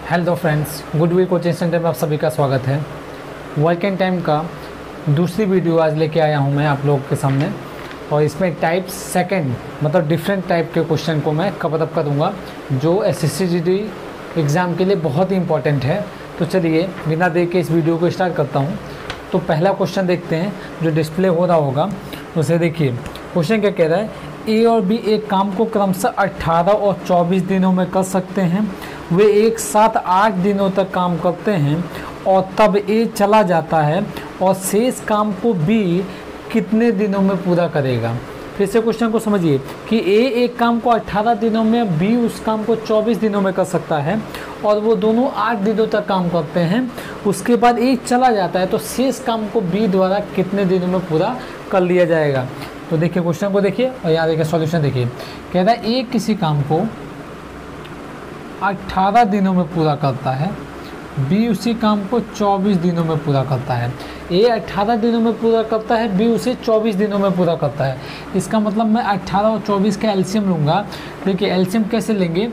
Hello friends, goodwill coaching centre में आप सभी का स्वागत है। वर्क एंड टाइम का दूसरी वीडियो आज लेके आया हूं मैं आप लोगों के सामने, और इसमें टाइप सेकंड मतलब डिफरेंट टाइप के क्वेश्चन को मैं कवर अप करूँगा जो SSC एग्ज़ाम के लिए बहुत ही इंपॉर्टेंट है। तो चलिए बिना देर के इस वीडियो को स्टार्ट करता हूँ। तो पहला क्वेश्चन देखते हैं जो डिस्प्ले हो रहा होगा, उसे देखिए। क्वेश्चन क्या कह रहा है, ए और बी एक काम को क्रमशः 18 और 24 दिनों में कर सकते हैं। वे एक साथ 8 दिनों तक काम करते हैं और तब ए चला जाता है और शेष काम को बी कितने दिनों में पूरा करेगा। फिर से क्वेश्चन को समझिए कि ए एक काम को 18 दिनों में, बी उस काम को 24 दिनों में कर सकता है और वो दोनों 8 दिनों तक काम करते हैं। उसके बाद ए चला जाता है तो शेष काम को बी द्वारा कितने दिनों में पूरा कर लिया जाएगा। तो देखिए क्वेश्चन को देखिए और यहाँ देखिए सॉल्यूशन देखिए। कह रहा है ए किसी काम को 18 दिनों में पूरा करता है, बी उसी काम को 24 दिनों में पूरा करता है। ए 18 दिनों में पूरा करता है, बी उसे 24 दिनों में पूरा करता है। इसका मतलब मैं 18 और 24 का एलसीएम लूँगा। देखिए एलसीएम कैसे लेंगे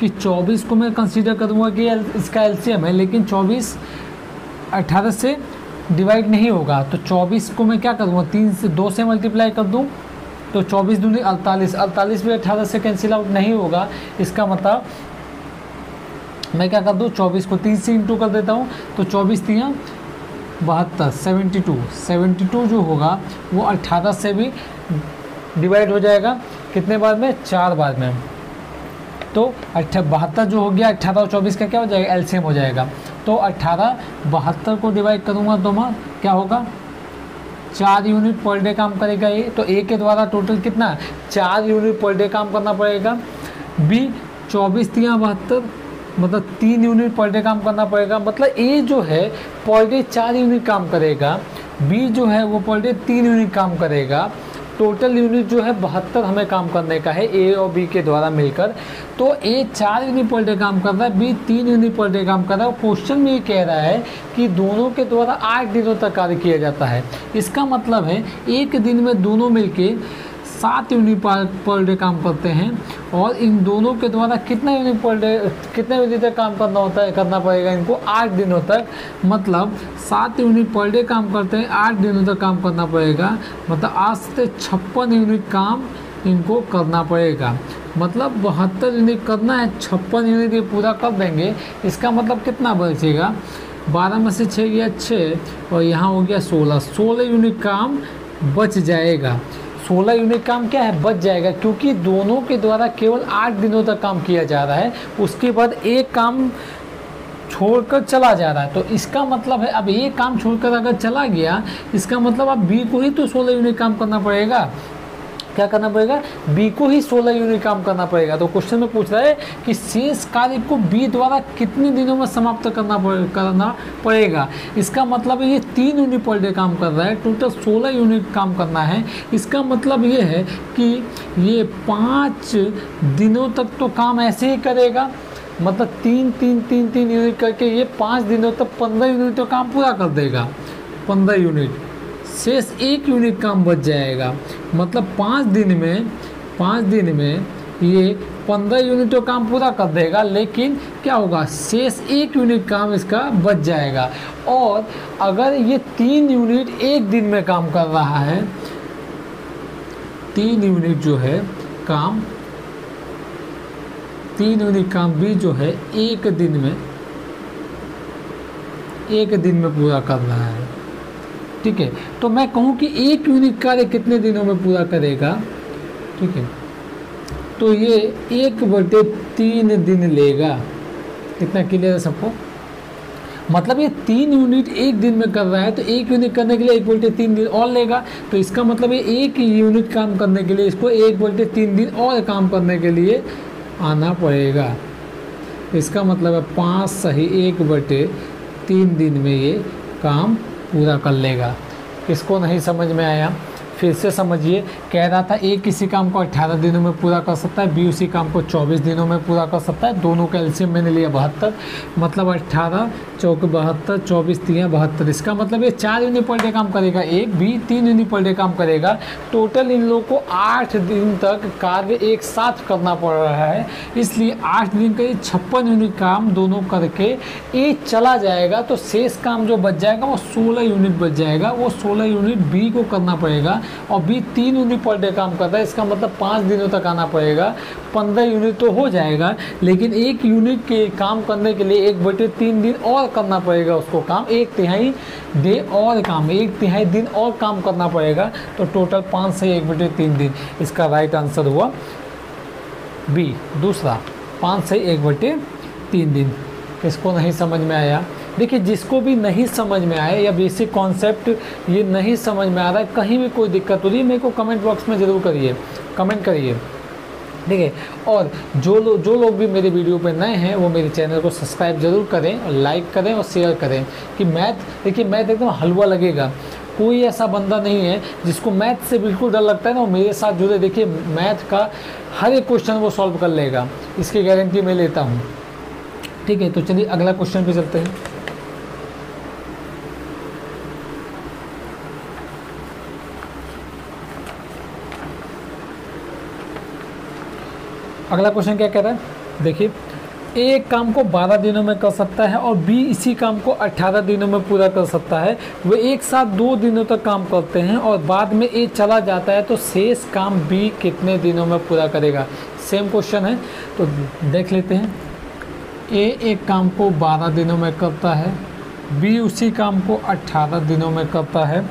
कि 24 को मैं कंसीडर करूँगा कि इसका एलसीएम है, लेकिन 24 18 से डिवाइड नहीं होगा। तो 24 को मैं क्या करूँगा, 2 से मल्टीप्लाई कर दूँ तो 24 दूनी 48, 48 भी 18 से कैंसिल आउट नहीं होगा। इसका मतलब मैं क्या कर दूँ, 24 को 3 से इंटू कर देता हूँ तो 24 3 72, 72 जो होगा वो 18 से भी डिवाइड हो जाएगा। कितने बार में, 4 बार में। तो 72 जो हो गया, 18 और 24 का क्या हो जाएगा, एलसीएम हो जाएगा। तो 18 72 को डिवाइड करूँगा तो मैं क्या होगा, 4 यूनिट पर डे काम करेगा ये। तो ए के द्वारा टोटल कितना, 4 यूनिट पर डे काम करना पड़ेगा। बी 24 3 72 मतलब 3 यूनिट पर डे काम करना पड़ेगा। मतलब ए जो है पर डे 4 यूनिट काम करेगा, बी जो है वो पर डे 3 यूनिट काम करेगा। टोटल यूनिट जो है 72 हमें काम करने का है ए और बी के द्वारा मिलकर। तो ए 4 यूनिट पर डे काम कर रहा है, बी 3 यूनिट पर डे काम कर रहा है। क्वेश्चन में ये कह रहा है कि दोनों के द्वारा 8 दिनों तक कार्य किया जाता है। इसका मतलब है एक दिन में दोनों मिलके 7 यूनिट पर डे काम करते हैं और इन दोनों के द्वारा कितना यूनिट पर डे, कितने यूनिट तक काम करना पड़ेगा इनको, 8 दिनों तक। मतलब 7 यूनिट पर डे काम करते हैं, 8 दिनों तक काम करना पड़ेगा। मतलब 8 से 56 यूनिट काम इनको करना पड़ेगा। मतलब 72 यूनिट करना है, 56 यूनिट ये पूरा कर देंगे। इसका मतलब कितना बचेगा, 12 में से 6 गया 6 और यहाँ हो गया 16 यूनिट काम बच जाएगा। 16 यूनिट काम क्या है, बच जाएगा, क्योंकि दोनों के द्वारा केवल 8 दिनों तक काम किया जा रहा है। उसके बाद एक काम छोड़कर चला जा रहा है। तो इसका मतलब है अब ये काम छोड़कर अगर चला गया, इसका मतलब अब बी को ही तो 16 यूनिट काम करना पड़ेगा। क्या करना पड़ेगा, बी को ही 16 यूनिट काम करना पड़ेगा। तो क्वेश्चन में पूछ रहा है कि शेष कार्य को बी द्वारा कितने दिनों में समाप्त करना पड़ेगा। इसका मतलब ये 3 यूनिट पर डे काम कर रहा है, टोटल 16 यूनिट काम करना है। इसका मतलब ये है कि ये 5 दिनों तक तो काम ऐसे ही करेगा। मतलब 3 यूनिट करके ये 5 दिनों तक 15 यूनिट तो काम पूरा कर देगा। 15 यूनिट, शेष 1 यूनिट काम बच जाएगा। मतलब 5 दिन में ये 15 यूनिट तो काम पूरा कर देगा, लेकिन क्या होगा, शेष 1 यूनिट काम इसका बच जाएगा। और अगर ये 3 यूनिट एक दिन में काम कर रहा है, 3 यूनिट जो है काम, 3 यूनिट काम भी जो है एक दिन में पूरा कर रहा है, ठीक है। तो मैं कहूँ कि 1 यूनिट कार्य कितने दिनों में पूरा करेगा, ठीक है। तो ये 1/3 दिन लेगा। कितना क्लियर है सबको। मतलब ये 3 यूनिट एक दिन में कर रहा है तो 1 यूनिट करने के लिए 1/3 दिन और लेगा। तो इसका मतलब ये 1 यूनिट काम करने के लिए इसको 1/3 दिन और काम करने के लिए आना पड़ेगा। इसका मतलब है 5 सही 1/3 दिन में ये काम पूरा कर लेगा। किसको नहीं समझ में आया, फिर से समझिए, कह रहा था ए किसी काम को 18 दिनों में पूरा कर सकता है, बी उसी काम को 24 दिनों में पूरा कर सकता है। दोनों का एलसीएम मैंने लिया 72, मतलब 18 चौक 72, 24 3 72। इसका मतलब ये 4 यूनिट पर डे काम करेगा, एक बी 3 यूनिट पर डे काम करेगा। टोटल इन लोगों को 8 दिन तक कार्य एक साथ करना पड़ रहा है, इसलिए 8 दिन का 56 यूनिट काम दोनों करके ए चला जाएगा, तो शेष काम जो बच जाएगा वो 16 यूनिट बच जाएगा। वो 16 यूनिट बी को करना पड़ेगा, और बी 3 यूनिट पर डे काम करता है, इसका मतलब 5 दिनों तक आना पड़ेगा। 15 यूनिट तो हो जाएगा, लेकिन 1 यूनिट के काम करने के लिए 1/3 दिन और करना पड़ेगा उसको काम, 1/3 डे और काम, 1/3 दिन और काम करना पड़ेगा। तो टोटल 5 से 1/3 दिन। इसका राइट आंसर हुआ बी दूसरा, 5 से 1/3 दिन। किसको नहीं समझ में आया? देखिए, जिसको भी नहीं समझ में आए या बेसिक कॉन्सेप्ट ये नहीं समझ में आ रहा है, कहीं भी कोई दिक्कत हो रही है, मेरे को कमेंट बॉक्स में ज़रूर करिए, कमेंट करिए, ठीक है। और जो लोग भी मेरे वीडियो पे नए हैं वो मेरे चैनल को सब्सक्राइब जरूर करें, और लाइक करें और शेयर करें। कि मैथ, देखिए मैथ एकदम हलवा लगेगा। कोई ऐसा बंदा नहीं है जिसको मैथ से बिल्कुल डर लगता है ना, वो मेरे साथ जुड़े। देखिए, मैथ का हर एक क्वेश्चन वो सॉल्व कर लेगा, इसकी गारंटी मैं लेता हूँ, ठीक है। तो चलिए अगला क्वेश्चन पे चलते हैं। अगला क्वेश्चन क्या कह रहा है? देखिए, ए एक काम को 12 दिनों में कर सकता है और बी इसी काम को 18 दिनों में पूरा कर सकता है। वे एक साथ 2 दिनों तक काम करते हैं और बाद में ए चला जाता है, तो शेष काम बी कितने दिनों में पूरा करेगा? सेम क्वेश्चन है, तो देख लेते हैं। ए एक काम को 12 दिनों में करता है, बी उसी काम को 18 दिनों में करता है,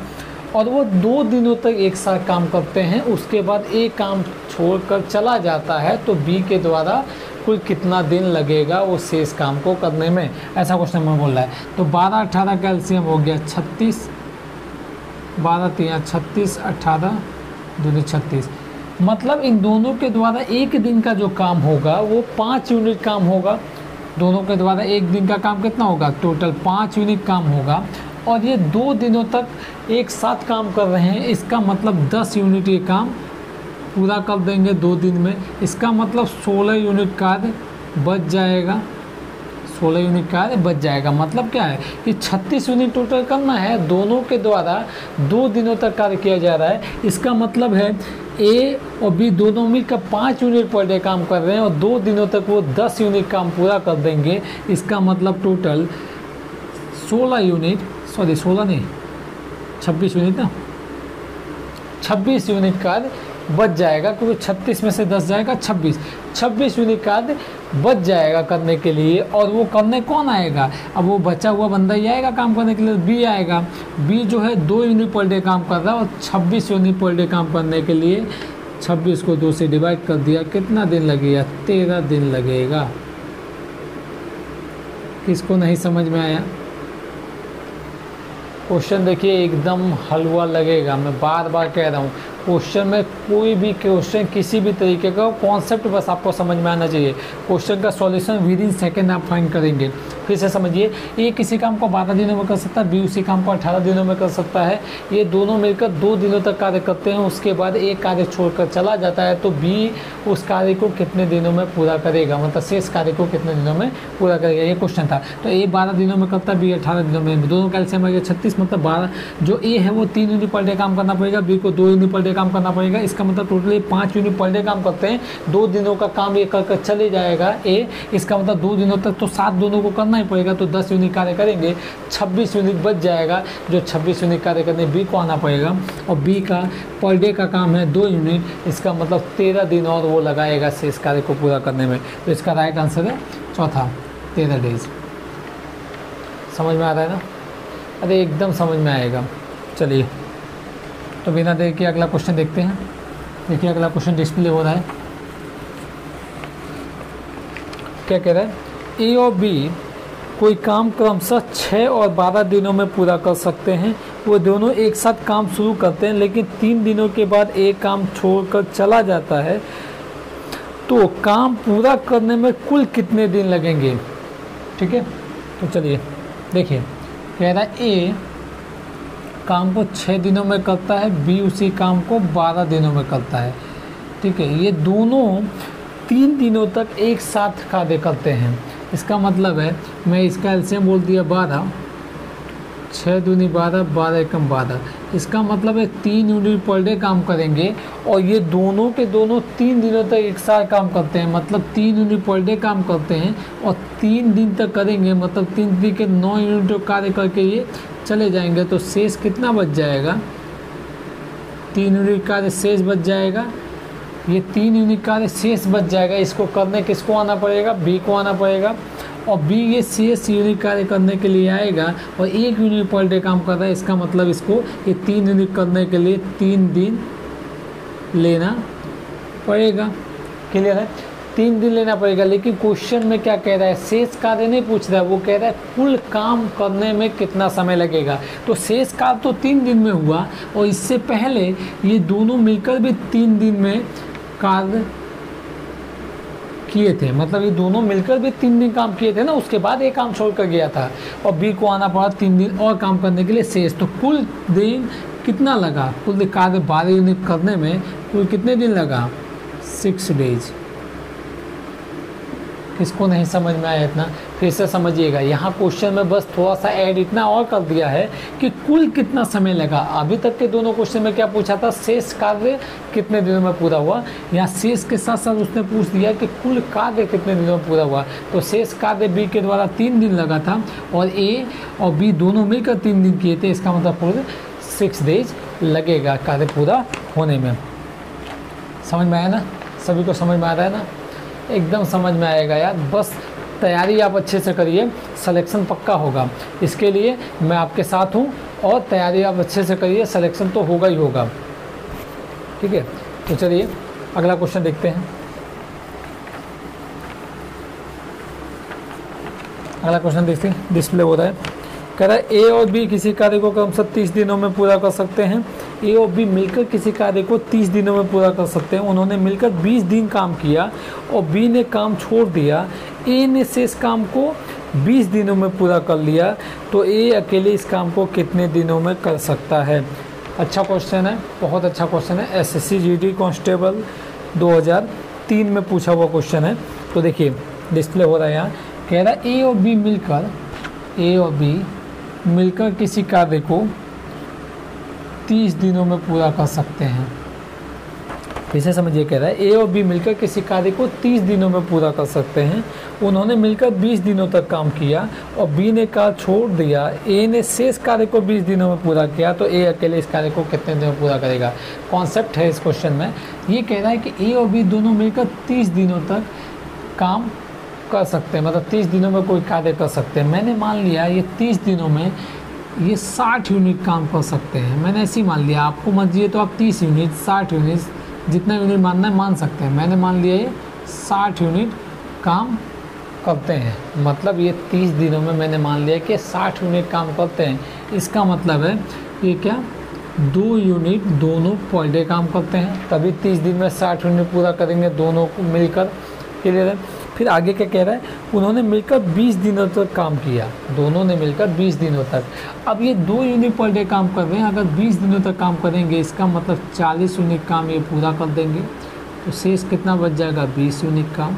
और वो 2 दिनों तक एक साथ काम करते हैं। उसके बाद ए काम छोड़कर चला जाता है, तो बी के द्वारा कुल कितना दिन लगेगा वो शेष काम को करने में? ऐसा क्वेश्चन में बोल रहा है। तो 12 18 का एलसीएम हो गया 36, 12 3 36, 18 2 36। मतलब इन दोनों के द्वारा एक दिन का जो काम होगा वो 5 यूनिट काम होगा। दोनों के द्वारा एक दिन का काम कितना होगा? टोटल 5 यूनिट काम होगा, और ये 2 दिनों तक एक साथ काम कर रहे हैं। इसका मतलब 10 यूनिट ये काम पूरा कर देंगे 2 दिन में। इसका मतलब 16 यूनिट कार्य बच जाएगा, 16 यूनिट कार्य बच जाएगा। मतलब क्या है कि 36 यूनिट टोटल करना है, दोनों के द्वारा 2 दिनों तक कार्य किया जा रहा है। इसका मतलब है ए और बी दोनों मिलकर 5 यूनिट पर डे काम कर रहे हैं, और 2 दिनों तक वो 10 यूनिट काम पूरा कर देंगे। इसका मतलब टोटल 16 यूनिट, सॉरी 16 नहीं 26 यूनिट ना, 26 यूनिट कार्य बच जाएगा, क्योंकि 36 में से 10 जाएगा 26 यूनिट कार्य बच जाएगा करने के लिए। और वो करने कौन आएगा? अब वो बचा हुआ बंदा ही आएगा काम करने के लिए, बी आएगा। बी जो है 2 यूनिट पर डे काम कर रहा है, और 26 यूनिट पर डे काम करने के लिए 26 को 2 से डिवाइड कर दिया, कितना दिन लगेगा? 13 दिन लगेगा। किसको नहीं समझ में आया? क्वेश्चन देखिए एकदम हलवा लगेगा, मैं बार बार कह रहा हूँ। क्वेश्चन में कोई भी क्वेश्चन किसी भी तरीके का कॉन्सेप्ट बस आपको समझ में आना चाहिए। क्वेश्चन का सॉल्यूशन विद इन सेकेंड आप फाइंड करेंगे। फिर से समझिए, ए किसी काम को 12 दिनों में कर सकता है, बी उसी काम को 18 दिनों में कर सकता है। ये दोनों मिलकर 2 दिनों तक कार्य करते हैं, उसके बाद एक कार्य छोड़कर चला जाता है, तो बी उस कार्य को कितने दिनों में पूरा करेगा? मतलब शेष कार्य को कितने दिनों में पूरा करेगा, ये क्वेश्चन था। तो ए 12 दिनों में करता है, बी 18 दिनों में। दोनों का एलसीएम आ गया 36, मतलब 12। जो ए है वो 3 यूनिट पर डे काम करना पड़ेगा, बी को 2 यूनिट पर डे काम करना पड़ेगा। इसका मतलब टोटली 5 यूनिट पर डे काम करते हैं, 2 दिनों का काम ये कर चले जाएगा ए। इसका मतलब 2 दिनों तक तो 7 दोनों को करना ही पड़ेगा, तो 10 यूनिट कार्य करेंगे, 26 यूनिट बच जाएगा। जो 26 यूनिट कार्य करने बी को आना पड़ेगा, और बी का पर डे का काम है 2 यूनिट। इसका मतलब 13 दिन और वो लगाएगा शेष कार्य को पूरा करने में। तो इसका राइट आंसर है चौथा, 13 डेज। समझ में आ रहा है ना? अरे एकदम समझ में आएगा। चलिए, तो बिना देर के अगला क्वेश्चन देखते हैं। देखिए अगला क्वेश्चन डिस्प्ले हो रहा है। क्या कह रहा है? ए और बी कोई काम क्रमशः 6 और 12 दिनों में पूरा कर सकते हैं। वो दोनों एक साथ काम शुरू करते हैं, लेकिन 3 दिनों के बाद एक काम छोड़कर चला जाता है, तो काम पूरा करने में कुल कितने दिन लगेंगे? ठीक है, तो चलिए देखिए, कह रहा है ए काम को 6 दिनों में करता है, बी उसी काम को 12 दिनों में करता है। ठीक है, ये दोनों 3 दिनों तक एक साथ कार्य करते हैं। इसका मतलब है मैं इसका एलसीएम बोल दिया 12, 6 दूनी 12, 12 एकम 12। इसका मतलब है 3 यूनिट पर डे काम करेंगे और ये दोनों के दोनों 3 दिनों तक एक साथ काम करते हैं, मतलब 3 यूनिट पर डे काम करते हैं और 3 दिन तक करेंगे, मतलब 3 दिन के 9 यूनिट कार्य करके ये चले जाएंगे। तो शेष कितना बच जाएगा? 3 यूनिट कार्य शेष बच जाएगा। ये 3 यूनिट कार्य शेष बच जाएगा। इसको करने किसको आना पड़ेगा? बी को आना पड़ेगा और बी ये शेष यूनिट कार्य करने के लिए आएगा और 1 यूनिट पर डे काम कर रहा है। इसका मतलब इसको ये 3 यूनिट करने के लिए 3 दिन लेना पड़ेगा। क्लियर है? 3 दिन लेना पड़ेगा। लेकिन क्वेश्चन में क्या कह रहा है? शेष कार्य नहीं पूछ रहा है, वो कह रहा है कुल काम करने में कितना समय लगेगा। तो शेष कार्य तो 3 दिन में हुआ और इससे पहले ये दोनों मिलकर भी 3 दिन में कार्य किए थे, मतलब ये दोनों मिलकर भी 3 दिन काम किए थे ना, उसके बाद एक काम छोड़ कर गया था और बी को आना पड़ा 3 दिन और काम करने के लिए शेष। तो कुल दिन कितना लगा? कुल कार्य 12 यूनिट करने में कुल कितने दिन लगा? 6 डेज। किसको नहीं समझ में आया इतना? फिर से समझिएगा। यहाँ क्वेश्चन में बस थोड़ा सा ऐड इतना और कर दिया है कि कुल कितना समय लगा। अभी तक के दोनों क्वेश्चन में क्या पूछा था? शेष कार्य कितने दिनों में पूरा हुआ। यहाँ शेष के साथ साथ उसने पूछ दिया कि कुल कार्य कितने दिनों में पूरा हुआ। तो शेष कार्य बी के द्वारा 3 दिन लगा था और ए और बी दोनों मिलकर 3 दिन किए थे। इसका मतलब पूरे 6 डेज लगेगा कार्य पूरा होने में। समझ में आया ना? सभी को समझ में आ रहा है ना? एकदम समझ में आएगा यार। बस तैयारी आप अच्छे से करिए, सिलेक्शन पक्का होगा। इसके लिए मैं आपके साथ हूँ और तैयारी आप अच्छे से करिए, सिलेक्शन तो होगा ही होगा। ठीक है, तो चलिए अगला क्वेश्चन देखते हैं। अगला क्वेश्चन देखते हैं, डिस्प्ले हो रहा है। कह रहा है ए और बी किसी कार्य को क्रमशः 30 दिनों में पूरा कर सकते हैं। ए और बी मिलकर किसी कार्य को 30 दिनों में पूरा कर सकते हैं। उन्होंने मिलकर 20 दिन काम किया और बी ने काम छोड़ दिया। ए ने शेष काम को 20 दिनों में पूरा कर लिया, तो ए अकेले इस काम को कितने दिनों में कर सकता है? अच्छा क्वेश्चन है, बहुत अच्छा क्वेश्चन है। एसएससी जीडी कांस्टेबल 2003 में पूछा हुआ क्वेश्चन है। तो देखिए डिस्प्ले हो रहा है यहाँ। कह रहा है ए और बी मिलकर किसी कार्य को 30 दिनों में पूरा कर सकते हैं। फिर से समझिए, कह रहा है ए और बी मिलकर किसी कार्य को 30 दिनों में पूरा कर सकते हैं। उन्होंने मिलकर 20 दिनों तक काम किया और बी ने कार्य छोड़ दिया। ए ने शेष कार्य को 20 दिनों में पूरा किया, तो ए अकेले इस कार्य को कितने दिनों में पूरा करेगा? कॉन्सेप्ट है इस क्वेश्चन में। ये कह रहा है कि ए और बी दोनों मिलकर 30 दिनों तक काम कर सकते हैं, मतलब 30 दिनों में कोई कार्य कर सकते हैं। मैंने मान लिया ये 30 दिनों में ये 60 यूनिट काम कर सकते हैं। मैंने ऐसे ही मान लिया, आपको मर्जी तो आप 30 यूनिट 60 यूनिट जितना यूनिट मानना है मान सकते हैं। मैंने मान लिया ये 60 यूनिट काम करते हैं, मतलब ये 30 दिनों में मैंने मान लिया कि 60 यूनिट काम करते हैं। इसका मतलब है ये क्या 2 यूनिट दोनों पर डे काम करते हैं, तभी 30 दिन में 60 यूनिट पूरा करेंगे दोनों को मिलकर। क्लियर है? फिर आगे क्या कह रहा है? उन्होंने मिलकर 20 दिनों तक काम किया। दोनों ने मिलकर 20 दिनों तक। अब ये 2 यूनिट पर डे काम कर रहे हैं, अगर 20 दिनों तक काम करेंगे इसका मतलब 40 यूनिट काम ये पूरा कर देंगे, तो शेष कितना बच जाएगा? 20 यूनिट काम।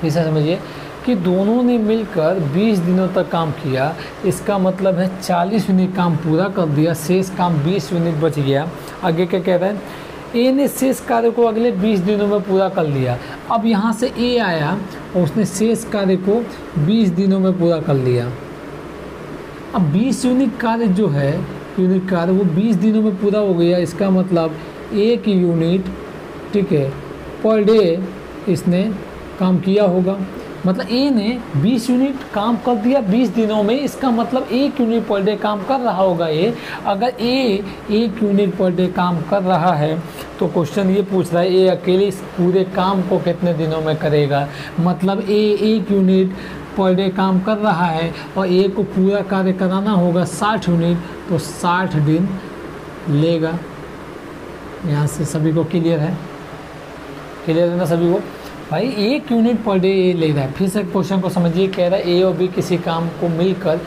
ऐसा समझिए कि दोनों ने मिलकर 20 दिनों तक काम किया, इसका मतलब है 40 यूनिट काम पूरा कर दिया, शेष काम 20 यूनिट बच गया। आगे क्या कह रहा है? ए ने शेष कार्य को अगले 20 दिनों में पूरा कर लिया। अब यहाँ से ए आया और उसने शेष कार्य को 20 दिनों में पूरा कर लिया। अब 20 यूनिट कार्य जो है यूनिट कार्य वो 20 दिनों में पूरा हो गया। इसका मतलब 1 यूनिट, ठीक है, पर डे इसने काम किया होगा। मतलब ए ने 20 यूनिट काम कर दिया 20 दिनों में, इसका मतलब 1 यूनिट पर डे काम कर रहा होगा ए। अगर ए 1 यूनिट पर डे काम कर रहा है तो क्वेश्चन ये पूछ रहा है ए अकेले इस पूरे काम को कितने दिनों में करेगा। मतलब ए 1 यूनिट पर डे काम कर रहा है और ए को पूरा कार्य कराना होगा 60 यूनिट, तो 60 दिन लेगा। यहाँ से सभी को क्लियर है? क्लियर है ना सभी को? भाई 1 यूनिट पर डे ए ले रहा है। फिर से क्वेश्चन को समझिए। कह रहा है ए और बी किसी काम को मिलकर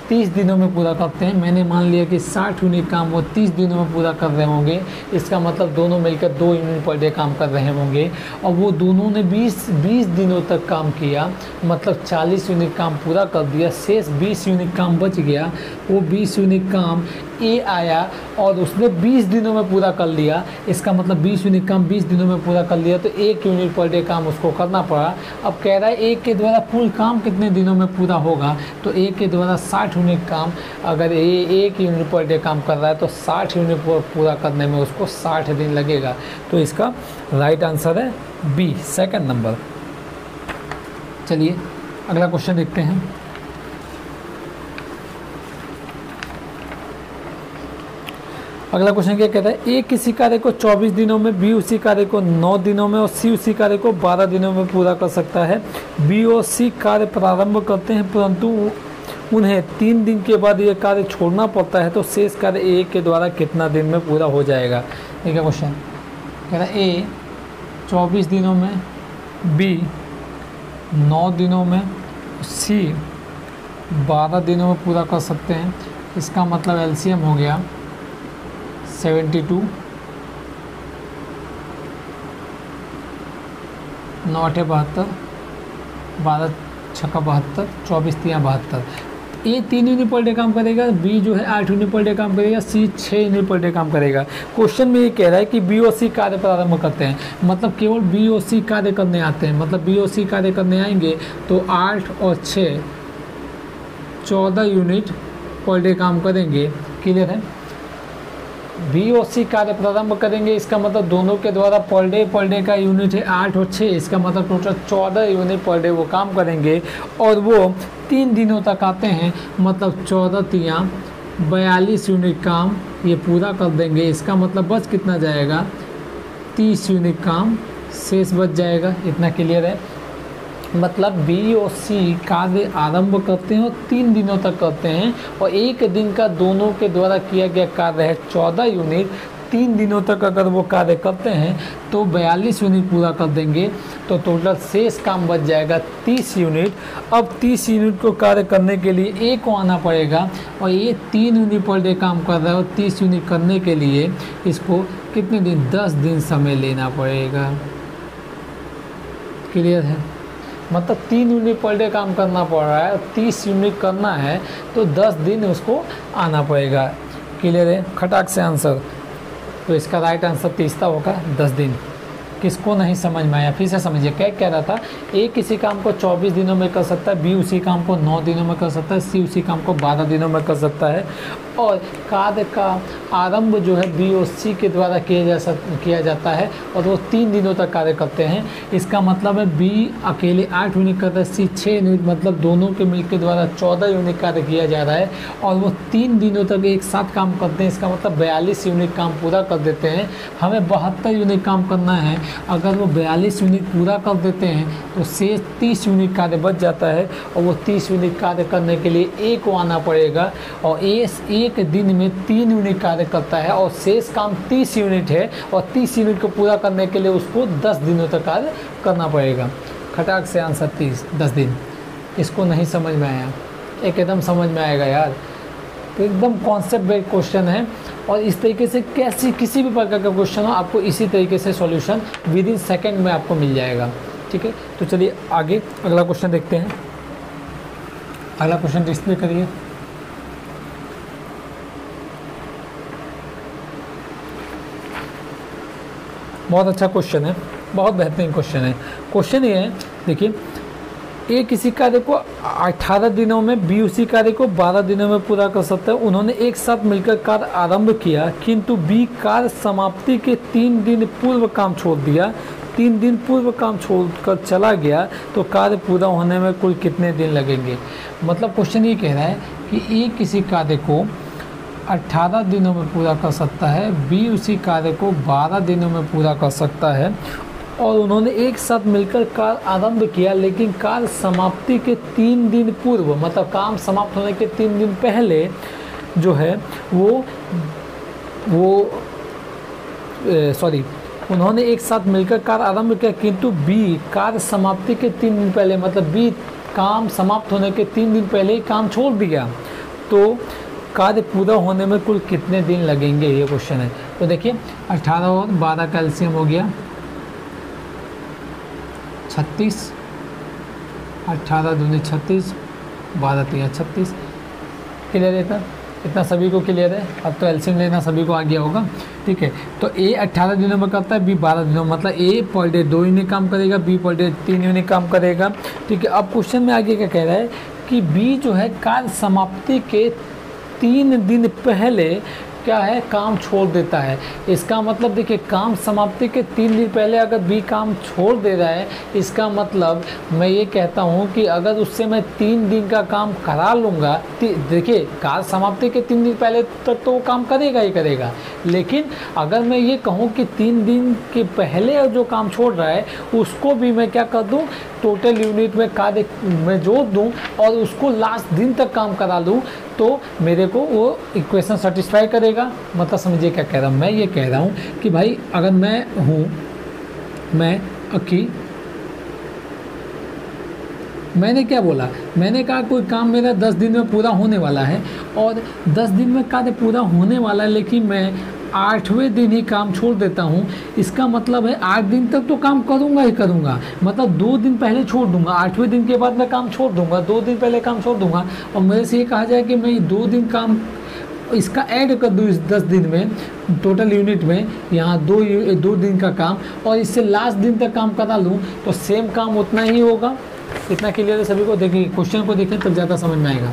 30 दिनों में पूरा करते हैं। मैंने मान लिया कि 60 यूनिट काम वो 30 दिनों में पूरा कर रहे होंगे, इसका मतलब दोनों मिलकर 2 यूनिट पर डे काम कर रहे होंगे, और वो दोनों ने 20 दिनों तक काम किया, मतलब 40 यूनिट काम पूरा कर दिया, शेष 20 यूनिट काम बच गया। वो 20 यूनिट काम ए आया और उसने 20 दिनों में पूरा कर लिया, इसका मतलब 20 यूनिट काम 20 दिनों में पूरा कर लिया, तो 1 यूनिट पर डे काम उसको करना पड़ा। अब कह रहा है ए के द्वारा कुल काम कितने दिनों में पूरा होगा, तो ए के द्वारा 60 यूनिट काम, अगर ए 1 यूनिट पर डे काम कर रहा है तो 60 यूनिट पूरा करने में उसको 60 दिन लगेगा। तो इसका राइट आंसर है बी, सेकंड नंबर। चलिए अगला क्वेश्चन देखते हैं। अगला क्वेश्चन क्या कहता है, ए किसी कार्य को 24 दिनों में, बी उसी कार्य को 9 दिनों में और सी उसी कार्य को 12 दिनों में पूरा कर सकता है। बी और सी कार्य प्रारंभ करते हैं परंतु उन्हें 3 दिन के बाद यह कार्य छोड़ना पड़ता है, तो शेष कार्य ए के द्वारा कितना दिन में पूरा हो जाएगा। ठीक है, क्वेश्चन कह रहा है ए 24 दिनों में, बी 9 दिनों में, सी 12 दिनों में पूरा कर सकते हैं। इसका मतलब एलसीएम हो गया 72, 9 8 72, 12 6 72, 24 3 72। ए 3 यूनिट पर डे काम करेगा, बी जो है 8 यूनिट पर डे काम करेगा, सी 6 यूनिट पर डे काम करेगा। क्वेश्चन में ये कह रहा है कि बी और सी कार्य प्रारंभ करते हैं, मतलब केवल बी और सी कार्य करने आते हैं, मतलब बी और सी कार्य करने आएंगे तो 8 और 6 14 यूनिट पर डे काम करेंगे। क्लियर है, बी और सी कार्य प्रारंभ करेंगे, इसका मतलब दोनों के द्वारा पर डे का यूनिट है 8 और 6, इसका मतलब टोटल 14 यूनिट पर डे वो काम करेंगे और वो 3 दिनों तक आते हैं, मतलब 14 3 42 यूनिट काम ये पूरा कर देंगे। इसका मतलब बच कितना जाएगा, 30 यूनिट काम शेष बच जाएगा। इतना क्लियर है, मतलब बी और सी कार्य आरंभ करते हैं और 3 दिनों तक करते हैं, और एक दिन का दोनों के द्वारा किया गया कार्य है 14 यूनिट। 3 दिनों तक अगर वो कार्य करते हैं तो 42 यूनिट पूरा कर देंगे, तो टोटल शेष काम बच जाएगा 30 यूनिट। अब 30 यूनिट को कार्य करने के लिए ए को आना पड़ेगा, और ये 3 यूनिट पर डे काम कर रहा है, और 30 यूनिट करने के लिए इसको कितने दिन, 10 दिन समय लेना पड़ेगा। क्लियर है, मतलब 3 यूनिट पर डे काम करना पड़ रहा है, 30 यूनिट करना है तो 10 दिन उसको आना पड़ेगा। क्लियर है, खटाक से आंसर। तो इसका राइट आंसर तीसरा होगा 10 दिन। किसको नहीं समझ में आया फिर से समझिए। क्या कह रहा था, ए किसी काम को 24 दिनों में कर सकता है, बी उसी काम को 9 दिनों में कर सकता है, सी उसी काम को 12 दिनों में कर सकता है, और कार्य का आरंभ जो है बी और सी के द्वारा किया जाता है, और वो 3 दिनों तक कार्य करते हैं। इसका मतलब है बी अकेले 8 यूनिट करता है, सी 6 यूनिट, मतलब दोनों के मिल के द्वारा 14 यूनिट कार्य किया जा रहा है, और वो 3 दिनों तक एक साथ काम करते हैं। इसका मतलब 42 यूनिट काम पूरा कर देते हैं। हमें 72 यूनिट काम करना है, अगर वो 42 यूनिट पूरा कर देते हैं तो शेष 30 यूनिट कार्य बच जाता है, और वो 30 यूनिट कार्य करने के लिए ए को आना पड़ेगा, और एक दिन में 3 यूनिट कार्य करता है, और शेष काम 30 यूनिट है, और 30 यूनिट को पूरा करने के लिए उसको 10 दिनों तक कार्य करना पड़ेगा। खटाक से आंसर 10 दिन। इसको नहीं समझ में आया, एकदम समझ में आएगा यार, तो एकदम कॉन्सेप्ट बेस्ड क्वेश्चन है, और इस तरीके से किसी भी प्रकार का क्वेश्चन हो आपको इसी तरीके से सॉल्यूशन विद इन सेकेंड में आपको मिल जाएगा। ठीक है, तो चलिए आगे अगला क्वेश्चन देखते हैं। अगला क्वेश्चन डिस्प्ले करिए। बहुत अच्छा क्वेश्चन है, बहुत बेहतरीन क्वेश्चन है। क्वेश्चन ये है, देखिए, ए किसी कार्य को 18 दिनों में, बी उसी कार्य को 12 दिनों में पूरा कर सकता है। उन्होंने एक साथ मिलकर कार्य आरंभ किया, किंतु बी कार्य समाप्ति के 3 दिन पूर्व काम छोड़ दिया। 3 दिन पूर्व काम छोड़कर चला गया, तो कार्य पूरा होने में कुल कितने दिन लगेंगे। मतलब क्वेश्चन ये कह रहा है कि ए किसी कार्य को 18 दिनों में पूरा कर सकता है, बी उसी कार्य को 12 दिनों में पूरा कर सकता है, और उन्होंने एक साथ मिलकर कार्य आरंभ किया, लेकिन कार्य समाप्ति के 3 दिन पूर्व, मतलब काम समाप्त होने के 3 दिन पहले जो है उन्होंने एक साथ मिलकर कार्य आरंभ किया, किंतु बी कार्य समाप्ति के 3 दिन पहले, मतलब बी काम समाप्त होने के 3 दिन पहले ही काम छोड़ दिया। तो कार्य पूरा होने में कुल कितने दिन लगेंगे, ये क्वेश्चन है। तो देखिए 18 और 12 का एलसीएम हो गया 36, 18 दूनी 36, 12 3 36। क्लियर है इतना सभी को क्लियर है। अब तो एलसीएम लेना सभी को आ गया होगा, ठीक है। तो ए 18 दिनों में करता है, बी 12 दिनों में, मतलब ए पर डे 2 यूनिट काम करेगा, बी पर डे 3 यूनिट काम करेगा, ठीक है। अब क्वेश्चन में आगे क्या कह रहा है कि बी जो है कार्य समाप्ति के 3 दिन पहले क्या है काम छोड़ देता है। इसका मतलब देखिए काम समाप्ति के 3 दिन पहले अगर बी काम छोड़ दे रहा है, इसका मतलब मैं ये कहता हूँ कि अगर उससे मैं 3 दिन का काम करा लूँगा, देखिए कार्य समाप्ति के 3 दिन पहले तक तो वो काम करेगा ही करेगा, लेकिन अगर मैं ये कहूँ कि 3 दिन के पहले जो काम छोड़ रहा है उसको भी मैं क्या कर दूँ, टोटल यूनिट में कार्य में जोड़ दूँ और उसको लास्ट दिन तक काम करा लूँ, तो मेरे को वो इक्वेशन सेटिस्फाई करेगा। मतलब समझिए क्या कह रहा हूँ, मैं ये कह रहा हूँ कि भाई अगर मैंने क्या बोला, मैंने कहा कोई काम मेरा 10 दिन में पूरा होने वाला है और 10 दिन में कार्य पूरा होने वाला है, लेकिन मैं 8वें दिन ही काम छोड़ देता हूँ। इसका मतलब है 8 दिन तक तो काम करूँगा ही करूँगा, मतलब 2 दिन पहले छोड़ दूँगा, 8वें दिन के बाद मैं काम छोड़ दूँगा, 2 दिन पहले काम छोड़ दूँगा। और मेरे से ये कहा जाए कि मैं 2 दिन काम इसका ऐड कर दूँ इस 10 दिन में टोटल यूनिट में, यहाँ 2 दिन का काम, और इससे लास्ट दिन तक काम करा लूँ तो सेम काम उतना ही होगा। इतना क्लियर है सभी को। देखिए क्वेश्चन को देखें तब ज़्यादा समझ में आएगा।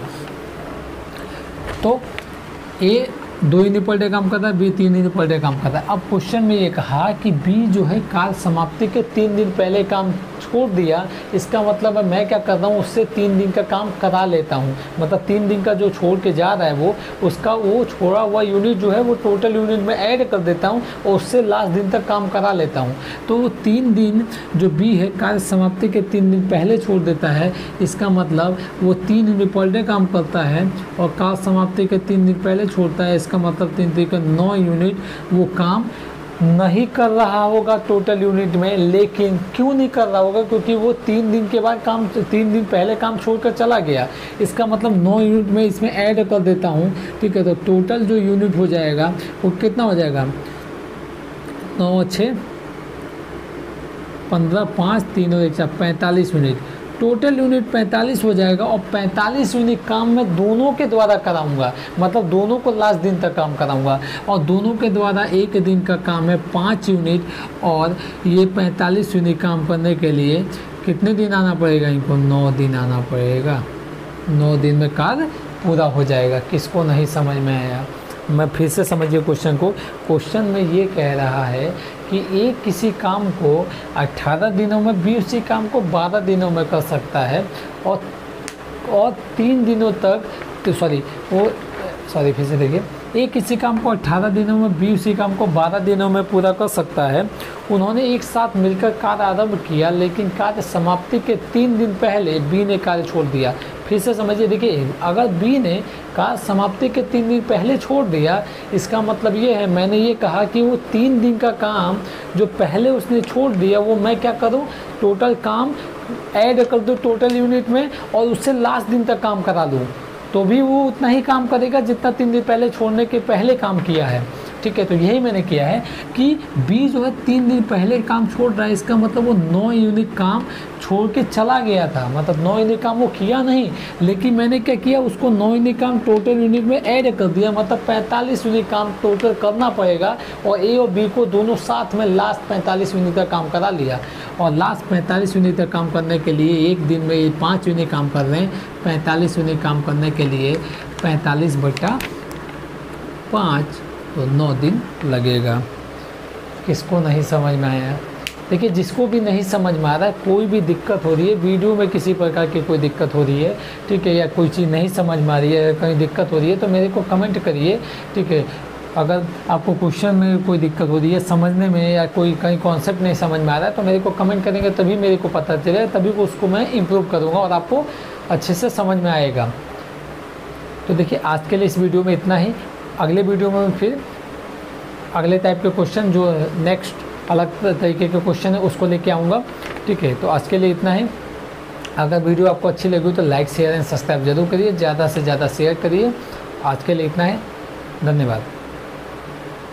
तो ए 2 यूनिट पर डे काम करता है, बी 3 यूनिट पर डे काम करता है। अब क्वेश्चन में ये कहा कि बी जो है कार्य समाप्ति के 3 दिन पहले काम छोड़ दिया, इसका मतलब है मैं क्या कर रहा हूँ, उससे 3 दिन का काम करा लेता हूँ। मतलब 3 दिन का जो छोड़ के जा रहा है वो छोड़ा हुआ यूनिट जो है वो टोटल यूनिट में ऐड कर देता हूँ और उससे लास्ट दिन तक काम करा लेता हूँ। तो वो 3 दिन जो बी है कार्य समाप्ति के 3 दिन पहले छोड़ देता है, इसका मतलब वो 3 यूनिट पर डे काम करता है और कार्य समाप्ति के 3 दिन पहले छोड़ता है। इसका मतलब 3 दिन का 9 यूनिट वो काम नहीं कर रहा होगा टोटल यूनिट में। लेकिन क्यों नहीं कर रहा होगा, क्योंकि वो 3 दिन के बाद 3 दिन पहले काम छोड़कर चला गया। इसका मतलब 9 यूनिट में इसमें ऐड कर देता हूँ, ठीक है। तो टोटल जो यूनिट हो जाएगा वो कितना हो जाएगा, 9 6 15 5 3 और 1 45 यूनिट। टोटल यूनिट 45 हो जाएगा और 45 यूनिट काम मैं दोनों के द्वारा कराऊंगा, मतलब दोनों को लास्ट दिन तक काम कराऊंगा। और दोनों के द्वारा एक दिन का काम है 5 यूनिट, और ये 45 यूनिट काम करने के लिए कितने दिन आना पड़ेगा, इनको 9 दिन आना पड़ेगा। 9 दिन में कार्य पूरा हो जाएगा। किसको नहीं समझ में आया, मैं फिर से समझिए क्वेश्चन को। क्वेश्चन में ये कह रहा है कि ए किसी काम को 18 दिनों में, बी उसी काम को 12 दिनों में कर सकता है और 3 दिनों तक, तो फिर से देखिए, ए किसी काम को 18 दिनों में, बी उसी काम को 12 दिनों में पूरा कर सकता है। उन्होंने एक साथ मिलकर कार्य आरंभ किया, लेकिन कार्य समाप्ति के 3 दिन पहले बी ने कार्य छोड़ दिया। फिर से समझिए, देखिए अगर बी ने कार्य समाप्ति के 3 दिन पहले छोड़ दिया, इसका मतलब ये है, मैंने ये कहा कि वो 3 दिन का काम जो पहले उसने छोड़ दिया वो मैं क्या करूँ, टोटल काम ऐड कर दूँ टोटल यूनिट में और उससे लास्ट दिन तक काम करा दूँ, तो भी वो उतना ही काम करेगा जितना 3 दिन पहले छोड़ने के पहले काम किया है, ठीक है। तो यही मैंने किया है कि बी जो है 3 दिन पहले काम छोड़ रहा है, इसका मतलब वो 9 यूनिट काम छोड़ के चला गया था। मतलब 9 यूनिट काम वो किया नहीं, लेकिन मैंने क्या किया, उसको 9 यूनिट काम टोटल यूनिट में ऐड कर दिया। मतलब 45 यूनिट काम टोटल करना पड़ेगा और ए और बी को दोनों साथ में लास्ट 45 यूनिट का काम करा लिया। और लास्ट 45 यूनिट का काम करने के लिए एक दिन में ये 5 यूनिट काम कर रहे हैं। 45 यूनिट काम करने के लिए 45/5 तो 9 दिन लगेगा। किसको नहीं समझ में आया? देखिए जिसको भी नहीं समझ में आ रहा है, कोई भी दिक्कत हो रही है, वीडियो में किसी प्रकार की कोई दिक्कत हो रही है, ठीक है, या कोई चीज़ नहीं समझ में आ रही है, कहीं दिक्कत हो रही है, तो मेरे को कमेंट करिए, ठीक है। अगर आपको क्वेश्चन में कोई दिक्कत हो रही है समझने में, या कोई कहीं कॉन्सेप्ट नहीं समझ में आ रहा है, तो मेरे को कमेंट करेंगे, तभी मेरे को पता चले, तभी उसको मैं इम्प्रूव करूँगा और आपको अच्छे से समझ में आएगा। तो देखिए आज के लिए इस वीडियो में इतना ही। अगले वीडियो में फिर अगले टाइप के क्वेश्चन, जो नेक्स्ट अलग तरीके के क्वेश्चन है, उसको लेके आऊँगा, ठीक है। तो आज के लिए इतना ही। अगर वीडियो आपको अच्छी लगी तो लाइक शेयर एंड सब्सक्राइब जरूर करिए, ज़्यादा से ज़्यादा शेयर करिए। आज के लिए इतना है, धन्यवाद।